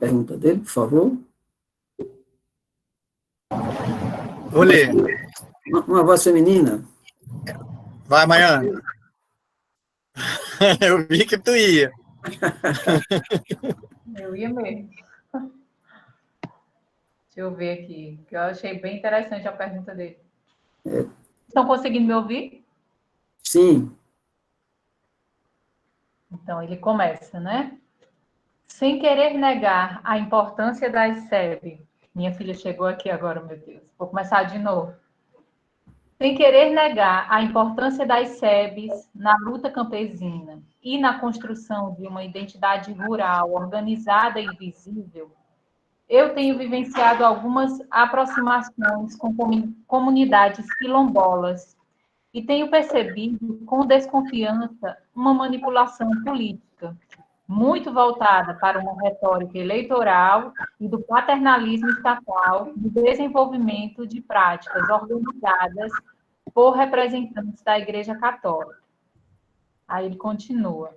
pergunta dele, por favor. Vou ler. Uma voz feminina. Vai, amanhã. Eu vi que tu ia. Eu ia mesmo. Deixa eu ver aqui, que eu achei bem interessante a pergunta dele. Estão conseguindo me ouvir? Sim. Então, ele começa, né? Sem querer negar a importância das SEB. Minha filha chegou aqui agora, meu Deus. Vou começar de novo. Sem querer negar a importância das SEBs na luta campesina e na construção de uma identidade rural organizada e visível, eu tenho vivenciado algumas aproximações com comunidades quilombolas e tenho percebido com desconfiança uma manipulação política muito voltada para uma retórica eleitoral e do paternalismo estatal no desenvolvimento de práticas organizadas por representantes da Igreja Católica. Aí ele continua.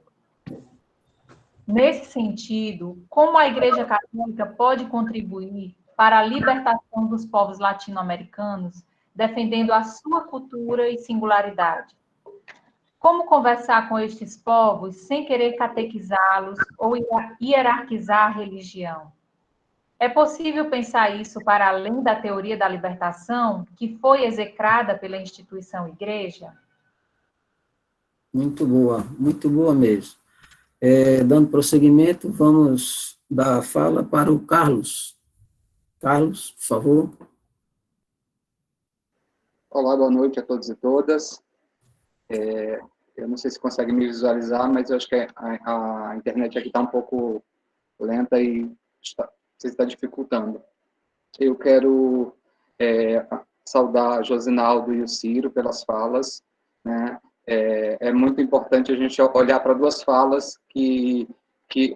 Nesse sentido, como a Igreja Católica pode contribuir para a libertação dos povos latino-americanos, defendendo a sua cultura e singularidade? Como conversar com estes povos sem querer catequizá-los ou hierarquizar a religião? É possível pensar isso para além da teoria da libertação, que foi execrada pela instituição Igreja? Muito boa mesmo. Dando prosseguimento, vamos dar a fala para o Carlos. Carlos, por favor. Olá, boa noite a todos e todas. Eu não sei se consegue me visualizar, mas eu acho que a internet aqui está um pouco lenta e está dificultando. Eu quero saudar Josinaldo e o Ciro pelas falas, né? É muito importante a gente olhar para duas falas que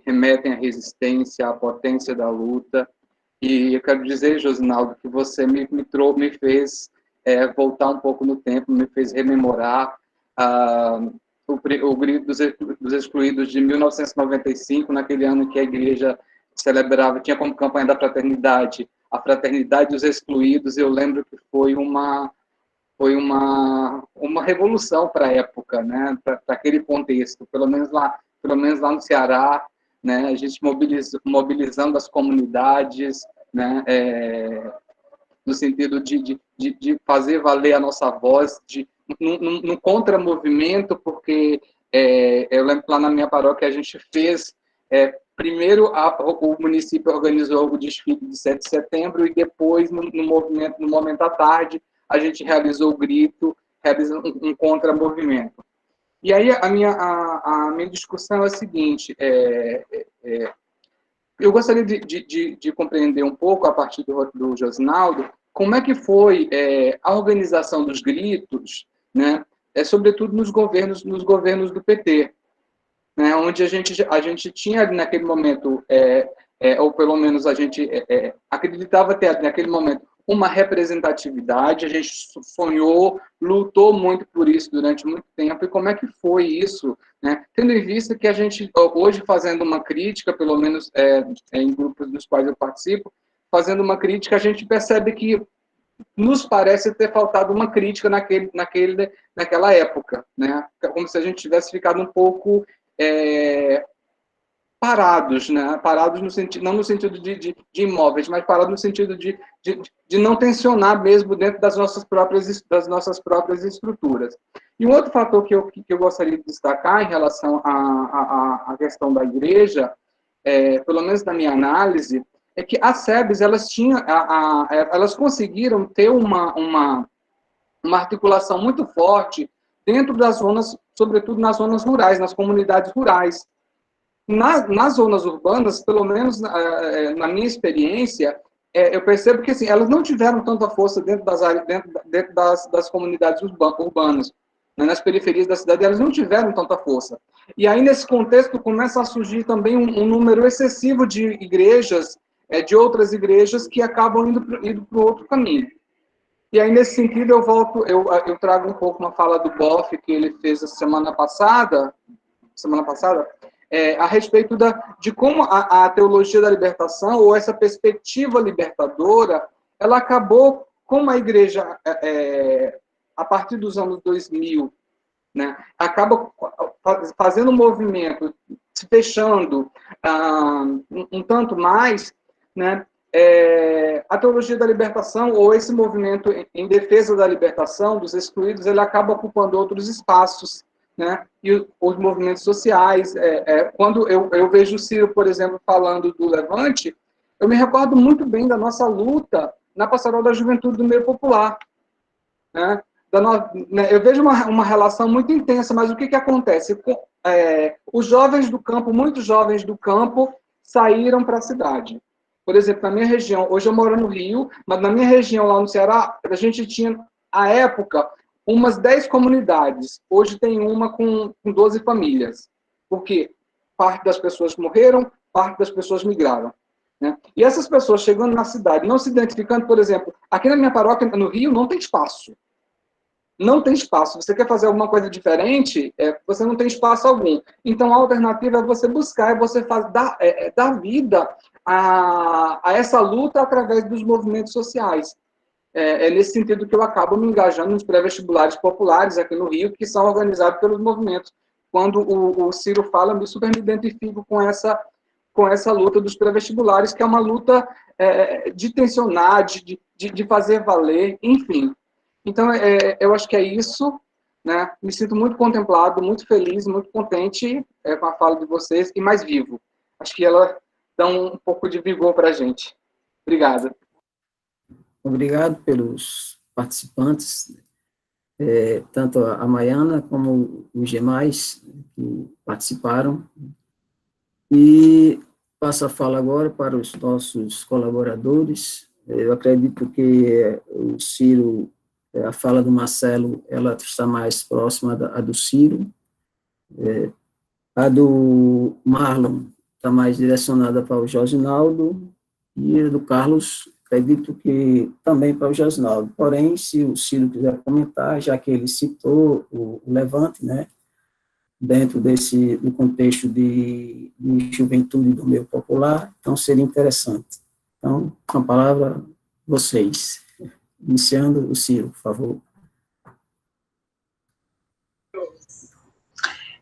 remetem à resistência, à potência da luta. E eu quero dizer, Josinaldo, que você me fez voltar um pouco no tempo, me fez rememorar o grito dos excluídos de 1995, naquele ano em que a igreja celebrava, tinha como campanha da fraternidade, a fraternidade dos excluídos. Eu lembro que foi uma revolução para a época, né? Para aquele contexto, pelo menos lá no Ceará, né? A gente mobilizando as comunidades, né? No sentido de fazer valer a nossa voz, no contramovimento, porque eu lembro que lá na minha paróquia a gente fez, primeiro o município organizou o desfile de 7 de setembro e depois, no momento à tarde, a gente realizou o grito, realizou um contramovimento. E aí a minha discussão é a seguinte, eu gostaria de compreender um pouco, a partir do Josinaldo, como é que foi a organização dos gritos, né, sobretudo nos governos do PT, né, onde a gente tinha ali naquele momento, ou pelo menos a gente acreditava ter naquele momento uma representatividade, a gente sonhou, lutou muito por isso durante muito tempo, e como é que foi isso, né? Tendo em vista que a gente, hoje, fazendo uma crítica, pelo menos em grupos dos quais eu participo, fazendo uma crítica, a gente percebe que nos parece ter faltado uma crítica naquela época, né? Como se a gente tivesse ficado um pouco parados, né? Parados no sentido, não no sentido de imóveis, mas parados no sentido de não tensionar mesmo dentro das nossas próprias estruturas. E um outro fator que eu gostaria de destacar em relação à questão da igreja, pelo menos na minha análise, é que as SEBs, elas conseguiram ter uma articulação muito forte dentro das zonas, sobretudo nas zonas rurais, nas comunidades rurais. Nas zonas urbanas, pelo menos na minha experiência, eu percebo que assim, elas não tiveram tanta força dentro das comunidades urbanas, né? Nas periferias da cidade, elas não tiveram tanta força. E aí, nesse contexto, começa a surgir também um número excessivo de igrejas, de outras igrejas, que acabam indo para o outro caminho. E aí, nesse sentido, eu trago um pouco uma fala do Boff, que ele fez a semana passada, a respeito de como a teologia da libertação, ou essa perspectiva libertadora, ela acabou, como a igreja, a partir dos anos 2000, né, acaba fazendo um movimento, se fechando um tanto mais, né, a teologia da libertação, ou esse movimento em defesa da libertação dos excluídos, ele acaba ocupando outros espaços, né, e os movimentos sociais. Quando eu vejo o Ciro, por exemplo, falando do Levante, eu me recordo muito bem da nossa luta na Pastoral da Juventude do Meio Popular, né? Eu vejo uma relação muito intensa, mas o que acontece? Os jovens do campo, muitos jovens do campo, saíram para a cidade. Por exemplo, na minha região, hoje eu moro no Rio, mas na minha região, lá no Ceará, a gente tinha, à época, umas 10 comunidades. Hoje tem uma com 12 famílias. Porque parte das pessoas morreram, parte das pessoas migraram, né? E essas pessoas chegando na cidade, não se identificando, por exemplo, aqui na minha paróquia, no Rio, não tem espaço. Não tem espaço. Você quer fazer alguma coisa diferente, você não tem espaço algum. Então, a alternativa é você buscar, você dar vida a essa luta através dos movimentos sociais. É nesse sentido que eu acabo me engajando nos pré-vestibulares populares aqui no Rio, que são organizados pelos movimentos. Quando o Ciro fala, eu super me identifico com essa luta dos pré-vestibulares, que é uma luta de tensionar, de fazer valer, enfim. Então, eu acho que é isso, né? Me sinto muito contemplado, muito feliz, muito contente com a fala de vocês e mais vivo. Acho que ela dá um pouco de vigor para a gente. Obrigado. Obrigado pelos participantes, tanto a Maiana como os demais que participaram. E passo a fala agora para os nossos colaboradores. Eu acredito que o Ciro, a fala do Marcelo, ela está mais próxima a do Ciro. A do Marlon está mais direcionada para o Josinaldo, e a do Carlos, acredito que também para o Josinaldo. Porém, se o Ciro quiser comentar, já que ele citou o Levante, né, dentro do contexto de juventude do meio popular, então seria interessante. Então, com a palavra, vocês. Iniciando o Ciro, por favor.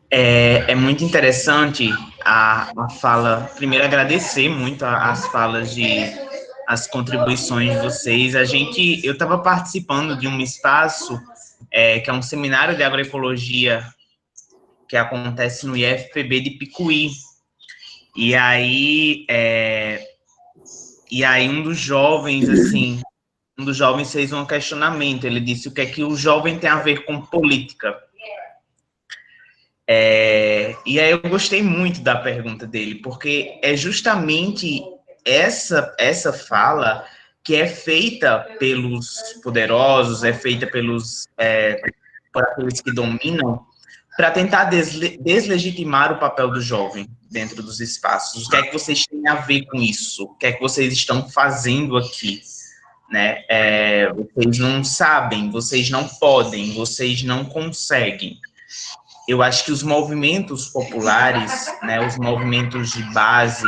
É muito interessante a fala, primeiro agradecer muito as falas as contribuições de vocês. Eu estava participando de um espaço, que é um seminário de agroecologia, que acontece no IFPB de Picuí. E aí um dos jovens, assim, fez um questionamento. Ele disse: o que é que o jovem tem a ver com política? E aí eu gostei muito da pergunta dele, porque é justamente essa fala que é feita pelos poderosos, é feita por aqueles que dominam, para tentar deslegitimar o papel do jovem dentro dos espaços. O que é que vocês têm a ver com isso? O que é que vocês estão fazendo aqui? Né? Vocês não sabem, vocês não podem, vocês não conseguem. Eu acho que os movimentos populares, né, os movimentos de base,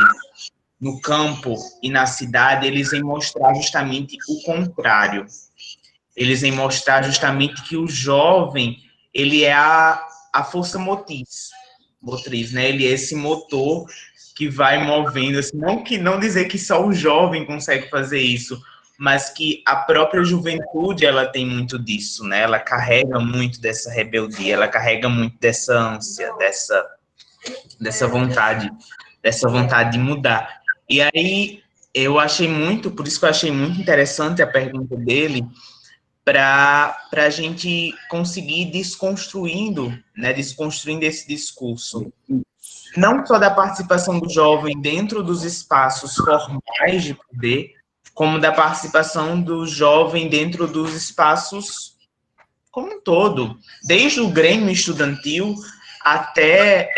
no campo e na cidade, eles vêm mostrar justamente o contrário. Eles vêm mostrar justamente que o jovem, ele é a força motriz, né? Ele é esse motor que vai movendo, assim, não dizer que só o jovem consegue fazer isso, mas que a própria juventude, ela tem muito disso, né? Ela carrega muito dessa rebeldia, ela carrega muito dessa ânsia, dessa vontade de mudar. E aí, por isso que eu achei muito interessante a pergunta dele, para a gente conseguir desconstruindo esse discurso, não só da participação do jovem dentro dos espaços formais de poder, como da participação do jovem dentro dos espaços como um todo, desde o grêmio estudantil até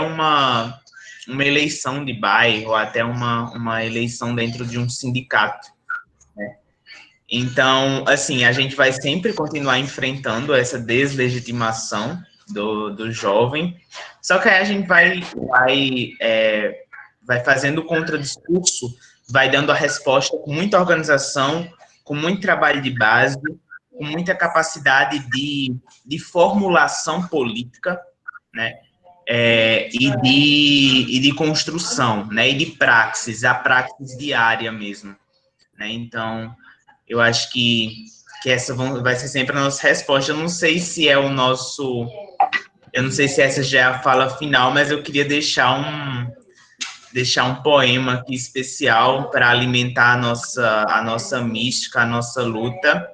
uma eleição de bairro, até uma eleição dentro de um sindicato, né? Então, assim, a gente vai sempre continuar enfrentando essa deslegitimação do jovem. Só que aí a gente vai fazendo o contradiscurso, vai dando a resposta com muita organização, com muito trabalho de base, com muita capacidade de formulação política, né? E de construção, né? E de praxis, a praxis diária mesmo, né? Então, eu acho que essa vai ser sempre a nossa resposta. Eu não sei se é eu não sei se essa já é a fala final, mas eu queria deixar um poema aqui especial para alimentar a nossa mística, a nossa luta,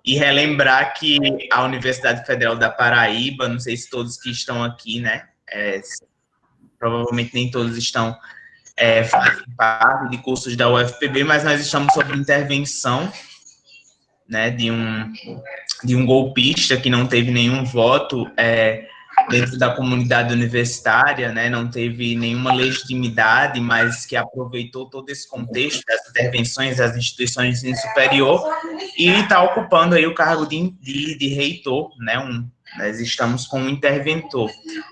e relembrar que a Universidade Federal da Paraíba, não sei se todos que estão aqui, né, provavelmente nem todos estão fazem parte de cursos da UFPB, mas nós estamos sob intervenção, né, de um golpista que não teve nenhum voto dentro da comunidade universitária, né, não teve nenhuma legitimidade, mas que aproveitou todo esse contexto das intervenções das instituições de ensino superior e está ocupando aí o cargo de reitor, né, nós estamos com um interventor.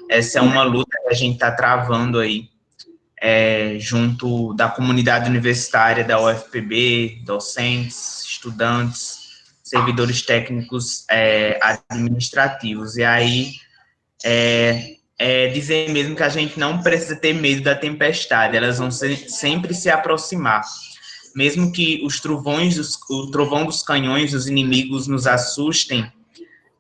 Essa é uma luta que a gente está travando aí, junto da comunidade universitária da UFPB, docentes, estudantes, servidores técnicos administrativos. E aí, dizer mesmo que a gente não precisa ter medo da tempestade, elas vão sempre se aproximar. Mesmo que o trovão dos canhões dos inimigos nos assustem,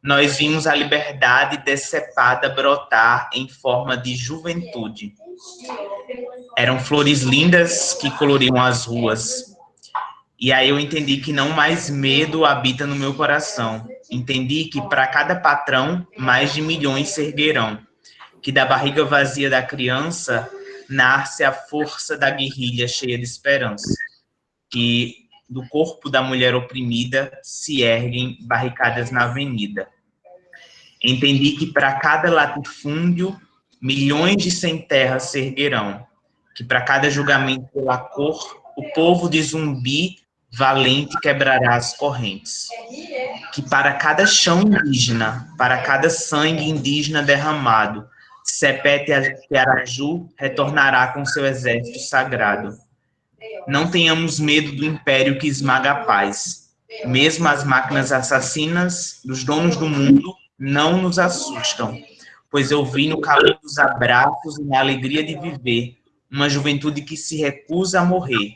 nós vimos a liberdade decepada brotar em forma de juventude. Eram flores lindas que coloriam as ruas. E aí eu entendi que não mais medo habita no meu coração. Entendi que para cada patrão, mais de milhões se erguerão. Que da barriga vazia da criança nasce a força da guerrilha cheia de esperança. Que do corpo da mulher oprimida se erguem barricadas na avenida. Entendi que para cada latifúndio, milhões de sem-terra se erguerão. Que para cada julgamento pela cor, o povo de Zumbi valente quebrará as correntes. Que para cada chão indígena, para cada sangue indígena derramado, Sepete Araju retornará com seu exército sagrado. Não tenhamos medo do império que esmaga a paz. Mesmo as máquinas assassinas dos donos do mundo não nos assustam, pois eu vi no calor dos abraços e na alegria de viver uma juventude que se recusa a morrer.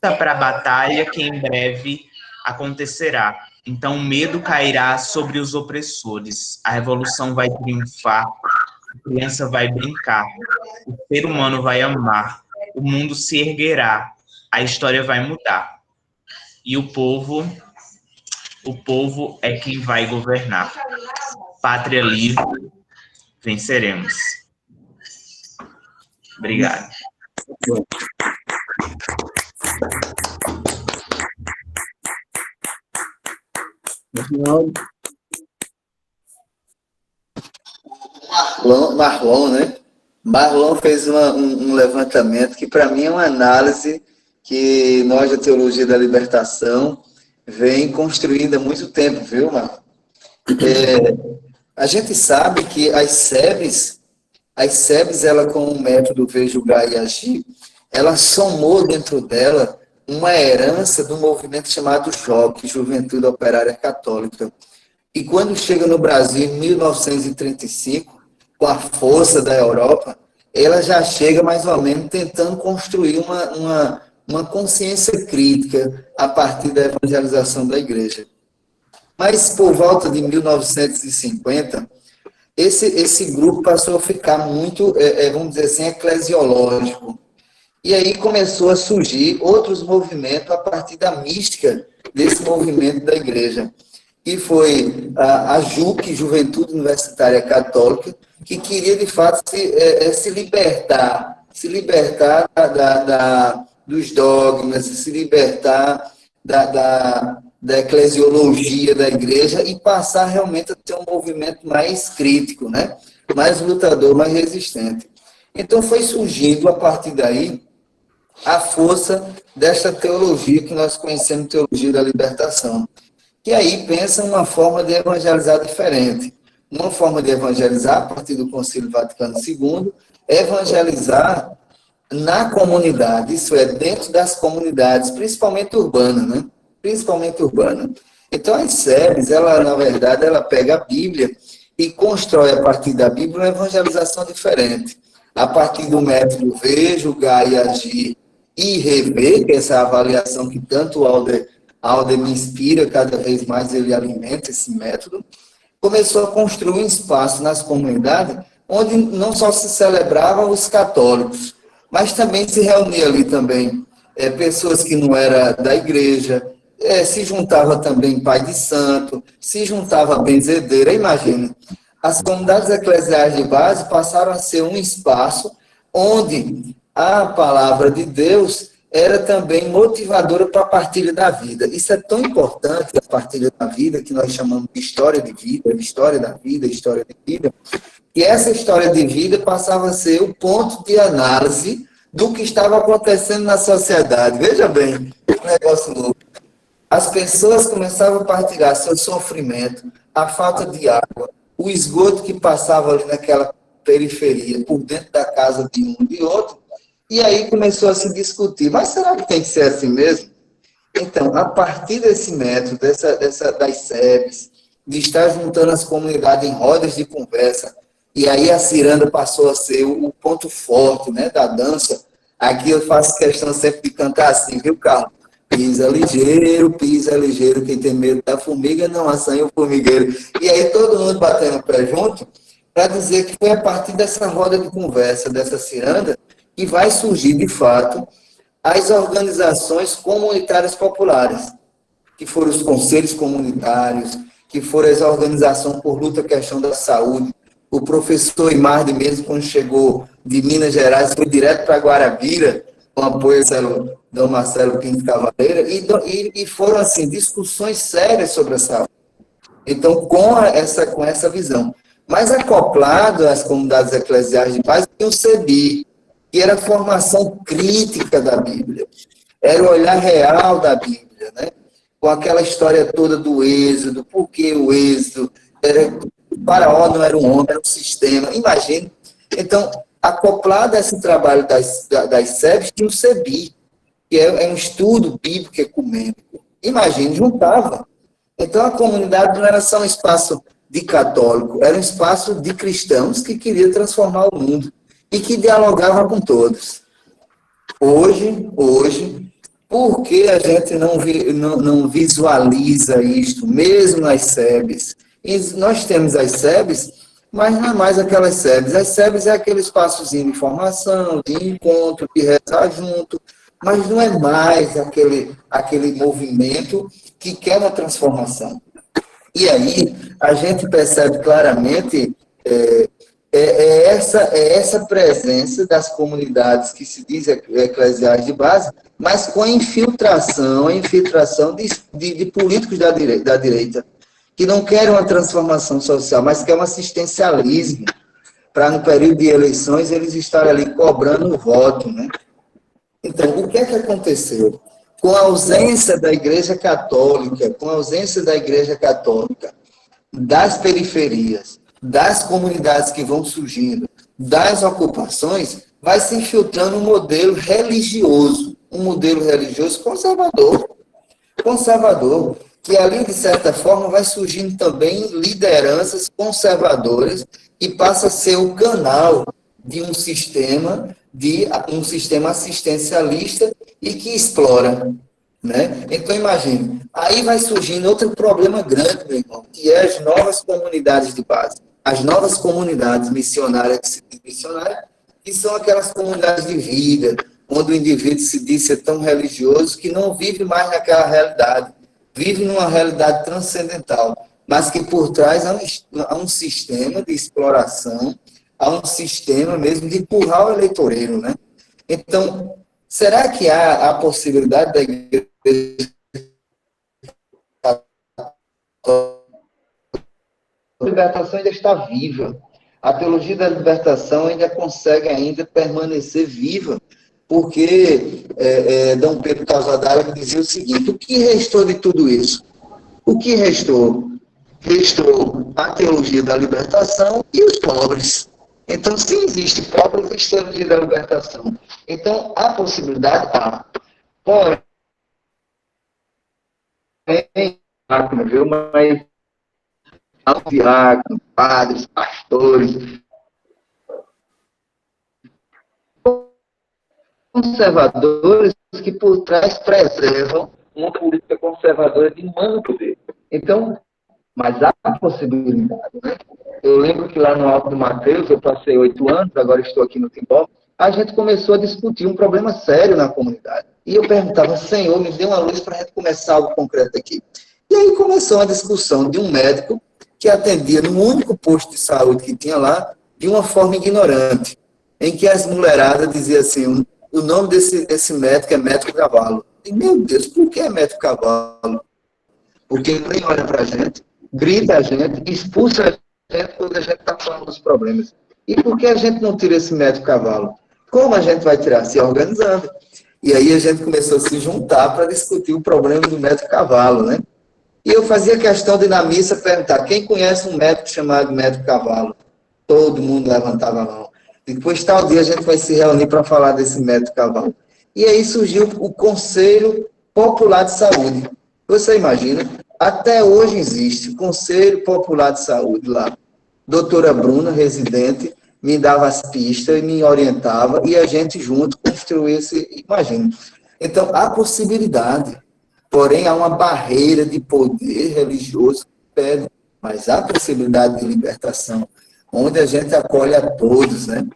Para a batalha que em breve acontecerá. Então o medo cairá sobre os opressores, a revolução vai triunfar, a criança vai brincar, o ser humano vai amar, o mundo se erguerá, a história vai mudar. E o povo é quem vai governar. Pátria livre, venceremos. Obrigado. Marlon, né? Marlon fez um levantamento que, para mim, é uma análise que nós, da Teologia da Libertação, vem construindo há muito tempo, viu, Marlon? A gente sabe que as SEBs, ela com o método Ver, Julgar e Agir, ela somou dentro dela uma herança do movimento chamado JOC, Juventude Operária Católica. E quando chega no Brasil, em 1935, com a força da Europa, ela já chega mais ou menos tentando construir uma consciência crítica a partir da evangelização da igreja. Mas, por volta de 1950, esse grupo passou a ficar muito, vamos dizer assim, eclesiológico. E aí começou a surgir outros movimentos a partir da mística desse movimento da igreja. E foi a JUC, Juventude Universitária Católica, que queria, de fato, se libertar dos dogmas, se libertar da eclesiologia da igreja e passar realmente a ter um movimento mais crítico, né? Mais lutador, mais resistente. Então foi surgindo, a partir daí, a força desta teologia que nós conhecemos, teologia da libertação. Que aí pensa uma forma de evangelizar diferente. uma forma de evangelizar, a partir do Concílio Vaticano II, evangelizar na comunidade, isso é, dentro das comunidades, principalmente urbanas, né? Principalmente urbana. Então, as SEBs, ela, na verdade, ela pega a Bíblia e constrói, a partir da Bíblia, uma evangelização diferente. A partir do método ver, julgar e agir e rever, que é essa avaliação que tanto o Alder me inspira, cada vez mais ele alimenta esse método, começou a construir um espaço nas comunidades onde não só se celebravam os católicos, mas também se reunia ali também pessoas que não eram da igreja, se juntava também pai de santo, se juntava benzedeira, imagina. As comunidades eclesiais de base passaram a ser um espaço onde a palavra de Deus era também motivadora para a partilha da vida. Isso é tão importante, a partilha da vida, que nós chamamos de história de vida, história da vida, história de vida, e essa história de vida passava a ser o ponto de análise do que estava acontecendo na sociedade. Veja bem, um negócio louco. As pessoas começavam a partilhar seu sofrimento, a falta de água, o esgoto que passava ali naquela periferia, por dentro da casa de um e de outro, e aí começou a se discutir, mas será que tem que ser assim mesmo? Então, a partir desse método, das SEBs, de estar juntando as comunidades em rodas de conversa, e aí a ciranda passou a ser o ponto forte, né, da dança. Aqui eu faço questão sempre de cantar assim, viu, Carlos? Pisa ligeiro, quem tem medo da formiga não assanha o formigueiro. E aí todo mundo batendo o pé junto, para dizer que foi a partir dessa roda de conversa, dessa ciranda, que vai surgir, de fato, as organizações comunitárias populares, que foram os conselhos comunitários, que foram as organizações por luta à questão da saúde. O professor Imardi mesmo, quando chegou de Minas Gerais, foi direto para Guarabira, com apoio do Dom Marcelo Pinto Cavaleira, e foram, assim, discussões sérias sobre a saúde. Então, com essa visão. Mas acoplado às comunidades eclesiais de base, tem o CEBI, que era a formação crítica da Bíblia, era o olhar real da Bíblia, né? Com aquela história toda do Êxodo, por que o Êxodo, o faraó não era um homem, era um sistema, imagine. Então, acoplado a esse trabalho das SEBs, tinha o CEBI, que é um estudo bíblico ecumênico. Imagine, juntava. Então, a comunidade não era só um espaço de católico, era um espaço de cristãos que queria transformar o mundo e que dialogava com todos. Hoje, por que a gente não visualiza isto, mesmo nas SEBs? E nós temos as SEBs, mas não é mais aquelas SEBs. As SEBs é aquele espaçozinho de formação, de encontro, de rezar junto, mas não é mais aquele movimento que quer uma transformação. E aí, a gente percebe claramente essa presença das comunidades que se dizem eclesiais de base, mas com a infiltração de políticos da direita, que não querem uma transformação social, mas querem um assistencialismo, para no período de eleições eles estarem ali cobrando o voto, né? Então, o que é que aconteceu? Com a ausência da Igreja Católica, das periferias, das comunidades que vão surgindo, das ocupações, vai se infiltrando um modelo religioso conservador, que ali, de certa forma, vai surgindo também lideranças conservadoras e passa a ser o canal de um sistema assistencialista e que explora, né? Então, imagine, aí vai surgindo outro problema grande, meu irmão, que é as novas comunidades de base, as novas comunidades missionárias, que são aquelas comunidades de vida, onde o indivíduo se diz ser tão religioso que não vive mais naquela realidade, vive numa realidade transcendental, mas que por trás há um sistema de exploração, há um sistema mesmo de empurrar o eleitoreiro, né? Então, será que há a possibilidade da igreja a libertação ainda está viva? A teologia da libertação ainda consegue permanecer viva, porque Dom Pedro Casadara dizia o seguinte: o que restou de tudo isso? O que restou? Restou a teologia da libertação e os pobres. Então, se existe pobre, existe teologia da libertação. Então, há possibilidade, porém, viu, mas há diáconos, padres, pastores, conservadores que por trás preservam uma política conservadora de mano poder. Então, mas há possibilidade, né? Eu lembro que lá no Alto do Mateus, eu passei 8 anos, agora estou aqui no Timbó, a gente começou a discutir um problema sério na comunidade. E eu perguntava, Senhor, me dê uma luz para a gente começar algo concreto aqui. E aí começou uma discussão de um médico que atendia no único posto de saúde que tinha lá, de uma forma ignorante, em que as mulheradas diziam assim, o nome desse médico é médico cavalo. E, meu Deus, por que é médico cavalo? Porque ele nem olha para a gente, grita a gente, expulsa a gente quando a gente está falando dos problemas. E por que a gente não tira esse médico cavalo? Como a gente vai tirar? Se organizando. E aí a gente começou a se juntar para discutir o problema do médico cavalo, né? E eu fazia questão de, na missa, perguntar, quem conhece um médico chamado médico cavalo? Todo mundo levantava a mão. Depois, tal dia, a gente vai se reunir para falar desse médico cavalo. E aí surgiu o Conselho Popular de Saúde. Você imagina? Até hoje existe o Conselho Popular de Saúde lá. Doutora Bruna, residente, me dava as pistas e me orientava, e a gente junto construía esse... Imagina. Então, há possibilidade. Porém, há uma barreira de poder religioso que impede. Mas há possibilidade de libertação, onde a gente acolhe a todos, né?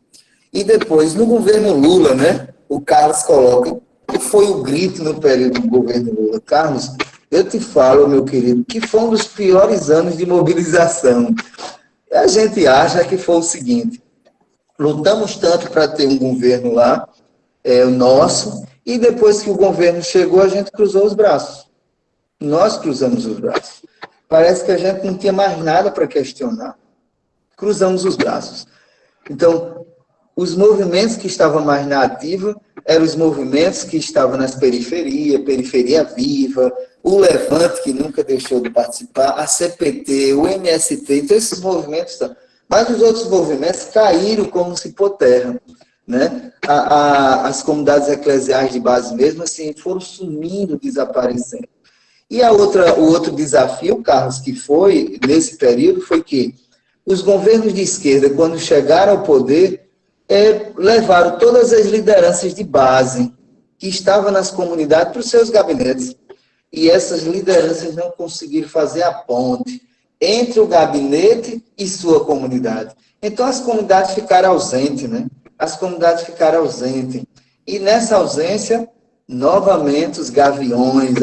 E depois, no governo Lula, né? O Carlos coloca, que foi o grito no período do governo Lula. Carlos, eu te falo, meu querido, que foi um dos piores anos de mobilização. A gente acha que foi o seguinte, lutamos tanto para ter um governo lá, o nosso, e depois que o governo chegou, a gente cruzou os braços. Nós cruzamos os braços. Parece que a gente não tinha mais nada para questionar. Cruzamos os braços. Então, os movimentos que estavam mais na ativa eram os movimentos que estavam nas periferias, Periferia Viva, o Levante, que nunca deixou de participar, a CPT, o MST, então esses movimentos... Mas os outros movimentos caíram como se por terra, né? As comunidades eclesiais de base mesmo, assim, foram sumindo, desaparecendo. E o outro desafio, Carlos, que foi, nesse período, foi que os governos de esquerda, quando chegaram ao poder, levaram todas as lideranças de base que estavam nas comunidades para os seus gabinetes. E essas lideranças não conseguiram fazer a ponte entre o gabinete e sua comunidade. Então, as comunidades ficaram ausentes, né? As comunidades ficaram ausentes. E nessa ausência, novamente, os gaviões,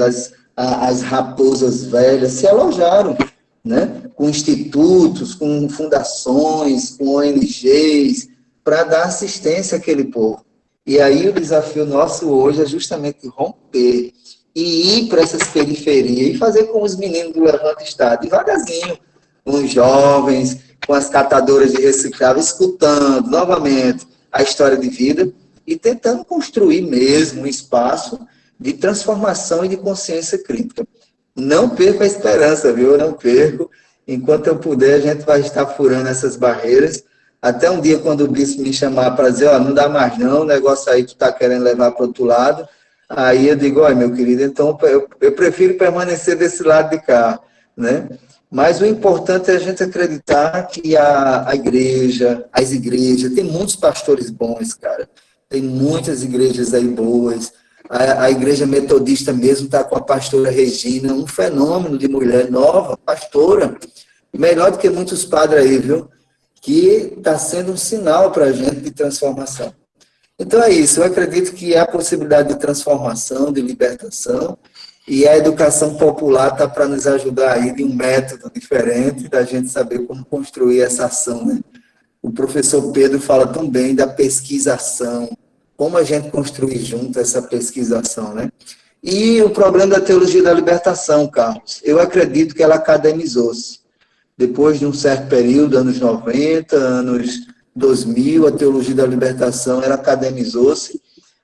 as raposas velhas se alojaram, né? Com institutos, com fundações, com ONGs, para dar assistência àquele povo. E aí o desafio nosso hoje é justamente romper e ir para essas periferias e fazer como os meninos do Levante Estado, devagarzinho, com os jovens, com as catadoras de reciclável, escutando novamente a história de vida e tentando construir mesmo um espaço de transformação e de consciência crítica. Não perco a esperança, viu? Eu não perco. Enquanto eu puder, a gente vai estar furando essas barreiras. Até um dia, quando o bispo me chamar para dizer, não dá mais não, o negócio aí tu está querendo levar para o outro lado, aí eu digo, olha, meu querido, então eu prefiro permanecer desse lado de cá, né? Mas o importante é a gente acreditar que a igreja, as igrejas, tem muitos pastores bons, cara, tem muitas igrejas aí boas, a igreja metodista mesmo está com a pastora Regina, um fenômeno de mulher nova, pastora, melhor do que muitos padres aí, viu? Que está sendo um sinal para a gente de transformação. Então é isso, eu acredito que há possibilidade de transformação, de libertação, e a educação popular está para nos ajudar aí de um método diferente, da gente saber como construir essa ação, né? O professor Pedro fala tão bem da pesquisação, como a gente construir junto essa pesquisação, né? E o problema da teologia da libertação, Carlos, eu acredito que ela academizou-se. Depois de um certo período, anos 90, anos 2000, a teologia da libertação, ela academizou-se,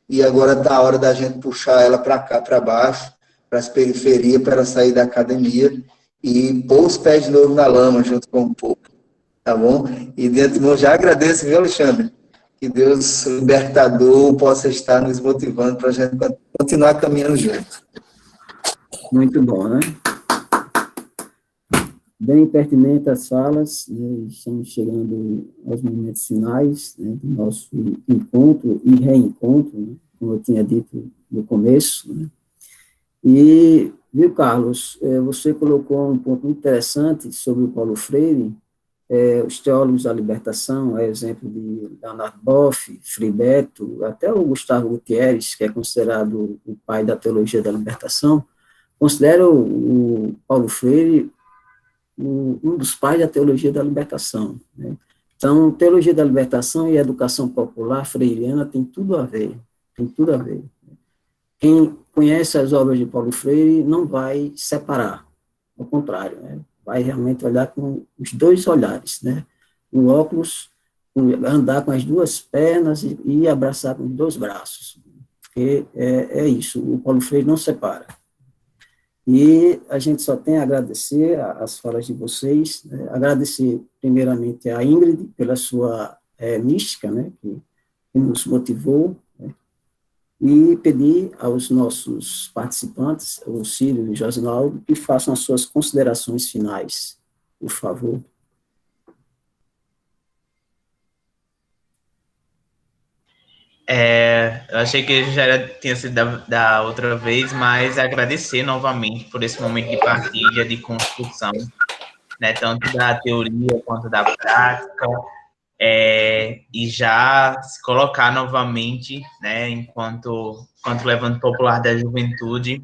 e agora está a hora da gente puxar ela para cá, para baixo, para as periferias, para ela sair da academia e pôr os pés de novo na lama junto com o povo, tá bom? E de antemão já agradeço, viu, Alexandre? Que Deus libertador possa estar nos motivando para a gente continuar caminhando junto. Muito bom, né? Bem pertinente as falas, né? Estamos chegando aos momentos finais, né, do nosso encontro e reencontro, né, como eu tinha dito no começo, né? E, viu, Carlos, você colocou um ponto interessante sobre o Paulo Freire, os teólogos da libertação, a exemplo de Leonard Boff, Frei Beto, até o Gustavo Gutierrez, que é considerado o pai da teologia da libertação, consideram o Paulo Freire um dos pais da teologia da libertação, né? Então, teologia da libertação e educação popular freiriana tem tudo a ver, tem tudo a ver. Quem conhece as obras de Paulo Freire não vai separar, ao contrário, né? Vai realmente olhar com os dois olhares, né? O óculos, andar com as duas pernas e abraçar com os dois braços, porque é isso, o Paulo Freire não separa. E a gente só tem a agradecer as falas de vocês, né? Agradecer primeiramente a Ingrid pela sua mística, né? Que nos motivou, né? E pedir aos nossos participantes, o Círio e o Josinaldo, que façam as suas considerações finais, por favor. Eu achei que já tinha sido da outra vez, mas agradecer novamente por esse momento de partilha, de construção, né, tanto da teoria quanto da prática, e já se colocar novamente, né, enquanto Levante Popular da Juventude,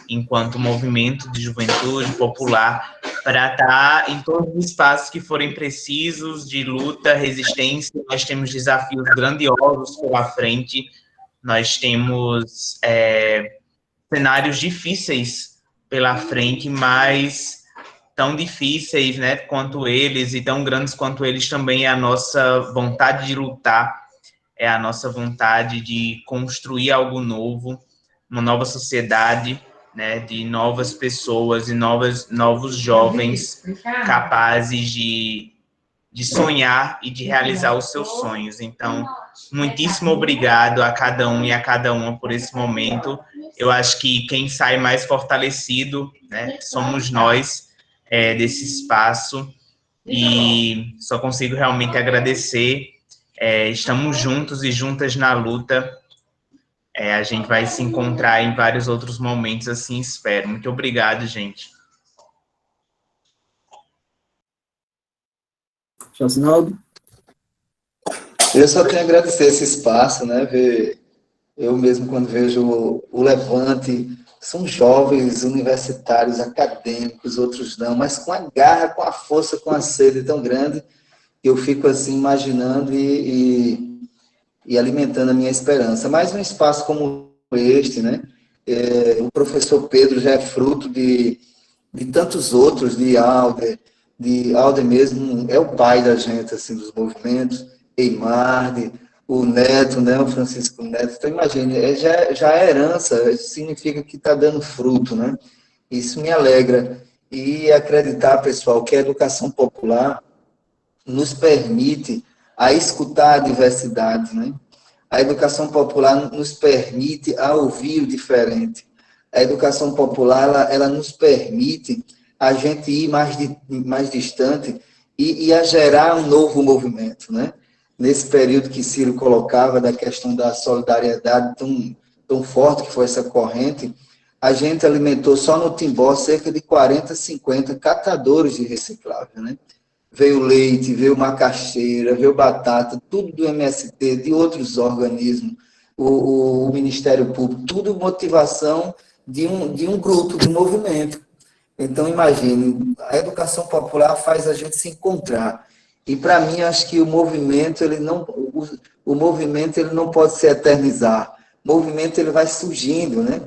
enquanto movimento de juventude popular, para estar em todos os espaços que forem precisos de luta, resistência. Nós temos desafios grandiosos pela frente, nós temos cenários difíceis pela frente, mas tão difíceis, né, quanto eles, e tão grandes quanto eles também é a nossa vontade de lutar, é a nossa vontade de construir algo novo, uma nova sociedade, né, de novas pessoas e novos jovens capazes de sonhar e de realizar os seus sonhos. Então, muitíssimo obrigado a cada um e a cada uma por esse momento. Eu acho que quem sai mais fortalecido, né, somos nós, desse espaço, e só consigo realmente agradecer. Estamos juntos e juntas na luta. A gente vai se encontrar em vários outros momentos, assim espero. Muito obrigado, gente. Josinaldo? Eu só tenho a agradecer esse espaço, né? Eu mesmo, quando vejo o Levante, são jovens universitários, acadêmicos, outros não, mas com a garra, com a força, com a sede tão grande, eu fico assim imaginando e alimentando a minha esperança. Mas um espaço como este, né? O professor Pedro já é fruto de tantos outros, de Alder mesmo, é o pai da gente, assim, dos movimentos, Eimarde, o Neto, né, o Francisco Neto. Então, imagine, já é herança, isso significa que está dando fruto, né? Isso me alegra. E acreditar, pessoal, que a educação popular nos permite a escutar a diversidade, né? A educação popular nos permite a ouvir o diferente. A educação popular, ela nos permite a gente ir mais distante e a gerar um novo movimento, né? Nesse período que Ciro colocava da questão da solidariedade tão forte que foi essa corrente, a gente alimentou só no Timbó cerca de 40, 50 catadores de reciclável, né? Veio leite, veio macaxeira, veio batata, tudo do MST, de outros organismos, o Ministério Público, tudo motivação de um grupo, de um movimento. Então, imagine, a educação popular faz a gente se encontrar. E, para mim, acho que o movimento ele não pode se eternizar. O movimento ele vai surgindo, né?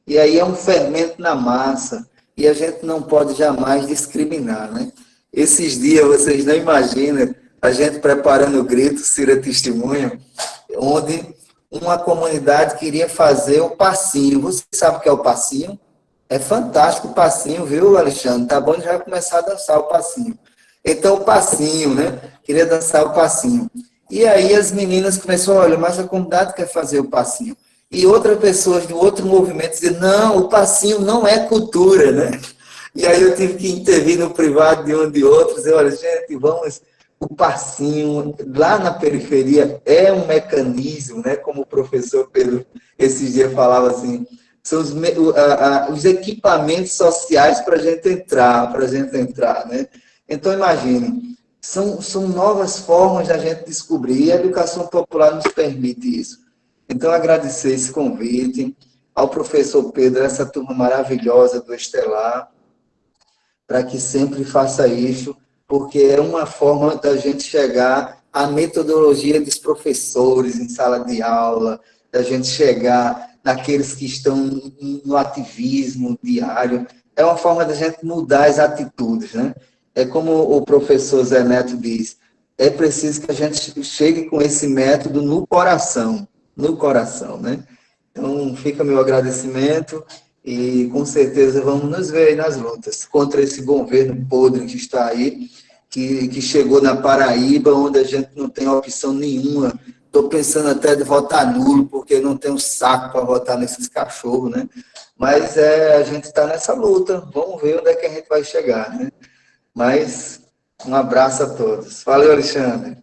E aí é um fermento na massa. E a gente não pode jamais discriminar, né? Esses dias, vocês não imaginam, a gente preparando o grito, Cira Testemunho, onde uma comunidade queria fazer o passinho. Você sabe o que é o passinho? É fantástico o passinho, viu, Alexandre? Tá bom de já começar a dançar o passinho. Então, o passinho, né? Queria dançar o passinho. E aí as meninas começaram, olha, mas a comunidade quer fazer o passinho. E outras pessoas do outro movimento diziam, não, o passinho não é cultura, né? E aí eu tive que intervir no privado de um de outro, dizer, olha, gente, vamos, o passinho lá na periferia é um mecanismo, né? Como o professor Pedro esses dias falava assim, são os equipamentos sociais para a gente entrar, né? Então, imagine, são novas formas da gente descobrir, e a educação popular nos permite isso. Então, agradecer esse convite ao professor Pedro, essa turma maravilhosa do Estelar, para que sempre faça isso, porque é uma forma da gente chegar à metodologia dos professores em sala de aula, da gente chegar naqueles que estão no ativismo diário. É uma forma da gente mudar as atitudes, né? É como o professor Zé Neto diz, é preciso que a gente chegue com esse método no coração, né? Então, fica meu agradecimento e, com certeza, vamos nos ver aí nas lutas contra esse governo podre que está aí, que chegou na Paraíba, onde a gente não tem opção nenhuma. Estou pensando até de votar nulo, porque não tenho saco para votar nesses cachorros, né? Mas a gente está nessa luta, vamos ver onde é que a gente vai chegar, né? Mas um abraço a todos. Valeu, Alexandre.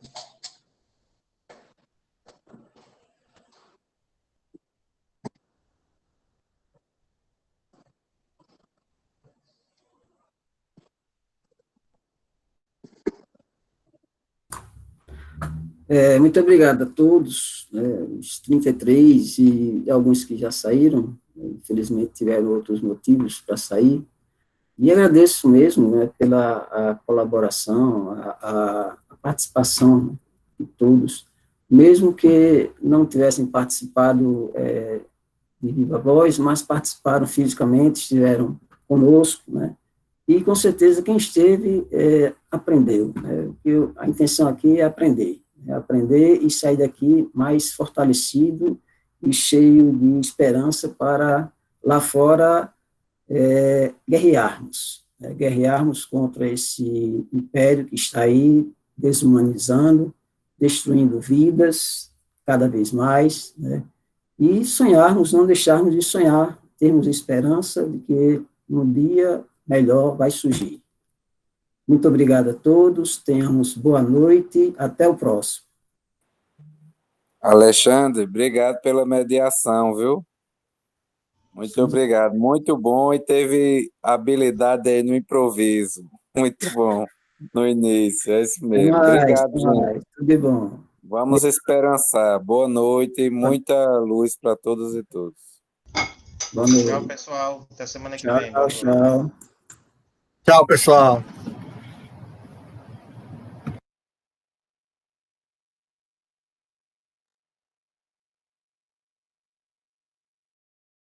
Muito obrigado a todos, né, os 33 e alguns que já saíram, infelizmente tiveram outros motivos para sair, e agradeço mesmo, né, pela a colaboração, a participação de todos, mesmo que não tivessem participado de viva voz, mas participaram fisicamente, estiveram conosco, né, e com certeza quem esteve aprendeu, né, a intenção aqui é aprender e sair daqui mais fortalecido e cheio de esperança para lá fora guerrearmos, né, guerrearmos contra esse império que está aí desumanizando, destruindo vidas cada vez mais, né, e sonharmos, não deixarmos de sonhar, termos esperança de que um dia melhor vai surgir. Muito obrigado a todos, tenhamos boa noite, até o próximo. Alexandre, obrigado pela mediação, viu? Muito obrigado, muito bom, e teve habilidade aí no improviso, muito bom no início, é isso mesmo. Obrigado, gente. Tudo de bom. Vamos esperançar. Boa noite e muita luz para todos e todos. Boa noite. Tchau, pessoal. Até semana que Tchau, vem. Boa noite. tchau. Tchau, pessoal.